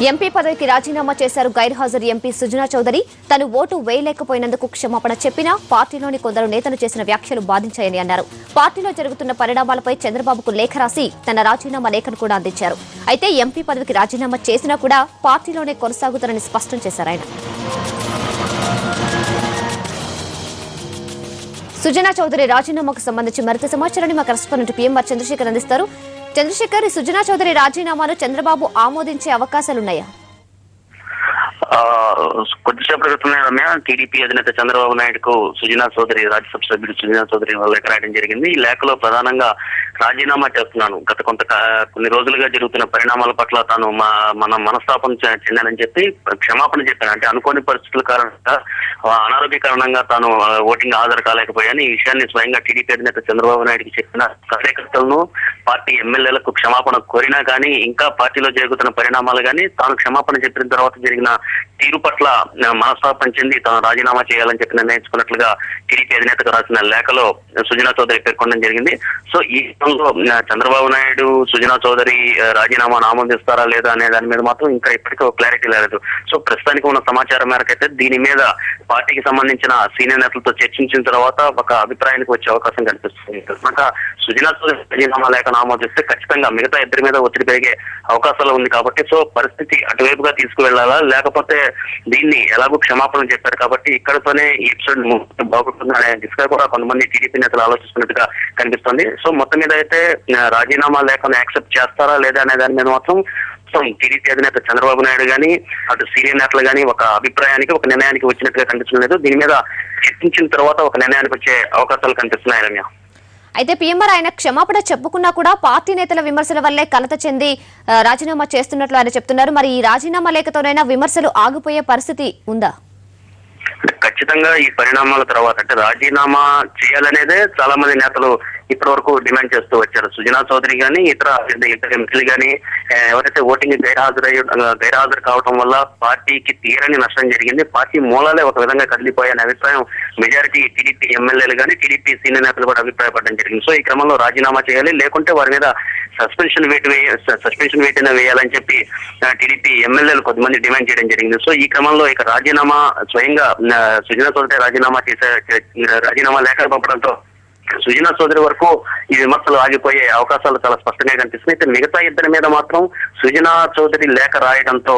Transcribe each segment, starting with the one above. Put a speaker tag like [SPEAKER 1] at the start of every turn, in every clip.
[SPEAKER 1] MP పదవికి రాజీనామా చేశారు గైర్హాజరు ఎంపీ సుజనా చౌదరి. తను ఓటు వేయలేకపోయినందుకు క్షమాపణ చెప్పినా పార్టీలోని కొందరు నేతలు చేసిన వ్యాఖ్యలు బాధించాయని అన్నారు. పార్టీలో జరుగుతున్న పరిణామాలపై చంద్రబాబుకు లేఖ రాసి తన రాజీనామా లేఖను కూడా అందించారు. అయితే ఎంపీ పదవికి రాజీనామా చేసినా కూడా పార్టీలోనే కొనసాగుతారని స్పష్టం చేశారు ఆయన. సుజనా చౌదరి రాజీనామాకు సంబంధించి మరింత సమాచారాన్ని మా కరెస్పాండెంట్ పీఎంఆర్ చంద్రశేఖర్ అందిస్తారు. చంద్రశేఖర్, సుజనా చౌదరి రాజీనామాను చంద్రబాబు ఆమోదించే అవకాశాలున్నాయా?
[SPEAKER 2] కొద్దిసేపటి క్రితమే రమ్య టీడీపీ అధినేత చంద్రబాబు నాయుడుకు సుజనా చౌదరి రాజ్యసభ సభ్యుడు సుజనా చౌదరి లేఖ రాయడం జరిగింది. ఈ లేఖలో ప్రధానంగా రాజీనామా చేస్తున్నాను, గత కొన్ని రోజులుగా జరుగుతున్న పరిణామాల పట్ల తాను మన మనస్తాపం చెందానని చెప్పి క్షమాపణ చెప్పాను. అంటే అనుకోని పరిస్థితుల కారణంగా అనారోగ్య కారణంగా తాను ఓటింగ్ హాజరు కాలేకపోయాను. ఈ విషయాన్ని స్వయంగా టీడీపీ అధినేత చంద్రబాబు నాయుడుకి చెప్పిన కార్యకర్తలను పార్టీ ఎమ్మెల్యేలకు క్షమాపణ కోరినా కానీ ఇంకా పార్టీలో జరుగుతున్న పరిణామాలు కానీ తాను క్షమాపణ చెప్పిన తర్వాత జరిగిన తీరు పట్ల మనస్తాపం చెంది తాను రాజీనామా చేయాలని చెప్పి నిర్ణయించుకున్నట్లుగా టీడీపీ అధినేతకు రాసిన లేఖలో సుజనా చౌదరి పేర్కొనడం జరిగింది. సో ఈ క్రమంలో చంద్రబాబు నాయుడు సుజనా చౌదరి రాజీనామాను ఆమోదిస్తారా లేదా అనే దాని మీద మాత్రం ఇంకా ఇప్పటికీ క్లారిటీ లేదు. సో ప్రస్తుతానికి ఉన్న సమాచారం మేరకైతే దీని మీద పార్టీకి సంబంధించిన సీనియర్ నేతలతో చర్చించిన తర్వాత ఒక అభిప్రాయానికి వచ్చే అవకాశం కనిపిస్తుంది. కనుక సుజనా చౌదరి రాజీనామా లేఖను ఆమోదిస్తే ఖచ్చితంగా మిగతా ఇద్దరి మీద ఒత్తిడి పెరిగే అవకాశాలు ఉంది కాబట్టి సో పరిస్థితి అటువైపుగా తీసుకువెళ్లాలా, లేకపోతే దీన్ని ఎలాగో క్షమాపణ చెప్పారు కాబట్టి ఇక్కడతోనే ఈ ఎపిసోడ్ బాగుంటుంది అనే దిశగా కూడా కొంతమంది టీడీపీ నేతలు ఆలోచిస్తున్నట్టుగా కనిపిస్తుంది. సో మొత్తం మీద అయితే రాజీనామా లేఖను యాక్సెప్ట్ చేస్తారా లేదా అనే దాని మీద మాత్రం టీడీపీ అధినేత చంద్రబాబు నాయుడు గానీ అటు సీనియర్ నేతలు గానీ ఒక అభిప్రాయానికి ఒక నిర్ణయానికి వచ్చినట్టుగా కనిపిస్తులేదు. దీని మీద చర్చించిన తర్వాత ఒక నిర్ణయానికి వచ్చే అవకాశాలు కనిపిస్తున్నాయి రమ్య.
[SPEAKER 1] అయితే పీఎంఆర్ ఆయన క్షమాపణ చెప్పుకున్నా కూడా పార్టీ నేతల విమర్శల వల్లే కలత చెంది రాజీనామా చేస్తున్నట్లు ఆయన చెప్తున్నారు. మరి ఈ రాజీనామా లేఖతోనైనా విమర్శలు ఆగిపోయే పరిస్థితి ఉందా?
[SPEAKER 2] ఖచ్చితంగా ఈ పరిణామాల తర్వాత అంటే రాజీనామా చేయాలనేదే చాలా మంది నేతలు ఇప్పటి వరకు డిమాండ్ చేస్తూ వచ్చారు. సుజనా చౌదరి గానీ ఇతర ఎంపీలు గానీ ఎవరైతే ఓటింగ్ గైర్హాజరు కావడం వల్ల పార్టీకి తీరని నష్టం జరిగింది, పార్టీ మూలాలే ఒక విధంగా కదిలిపోయాయనే అభిప్రాయం మెజారిటీ టీడీపీ ఎమ్మెల్యేలు గానీ టీడీపీ సీనియర్ నేతలు కూడా అభిప్రాయపడడం జరిగింది. సో ఈ క్రమంలో రాజీనామా చేయాలి, లేకుంటే వారి మీద సస్పెన్షన్ వేట్ వేయాలని చెప్పి టీడీపీ ఎమ్మెల్యేలు కొంతమంది డిమాండ్ చేయడం జరిగింది. సో ఈ క్రమంలో ఇక రాజీనామా స్వయంగా సుజనా చౌదరి రాజీనామా లేఖ పంపడంతో సుజనా చౌదరి వరకు ఈ విమర్శలు ఆగిపోయే అవకాశాలు చాలా స్పష్టంగా కనిపిస్తున్నాయి. అయితే మిగతా ఇద్దరి మీద మాత్రం సుజనా చౌదరి లేఖ రాయడంతో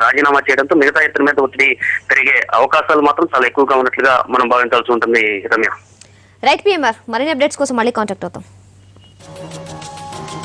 [SPEAKER 2] రాజీనామా చేయడంతో మిగతా ఇద్దరి మీద ఒత్తిడి పెరిగే అవకాశాలు మాత్రం చాలా ఎక్కువగా ఉన్నట్లుగా మనం భావించాల్సి ఉంటుంది రమ్య.
[SPEAKER 1] రైట్ పీఎంఆర్, మరిన్ని అప్డేట్స్ కోసం మళ్ళీ కాంటాక్ట్ అవుతాం.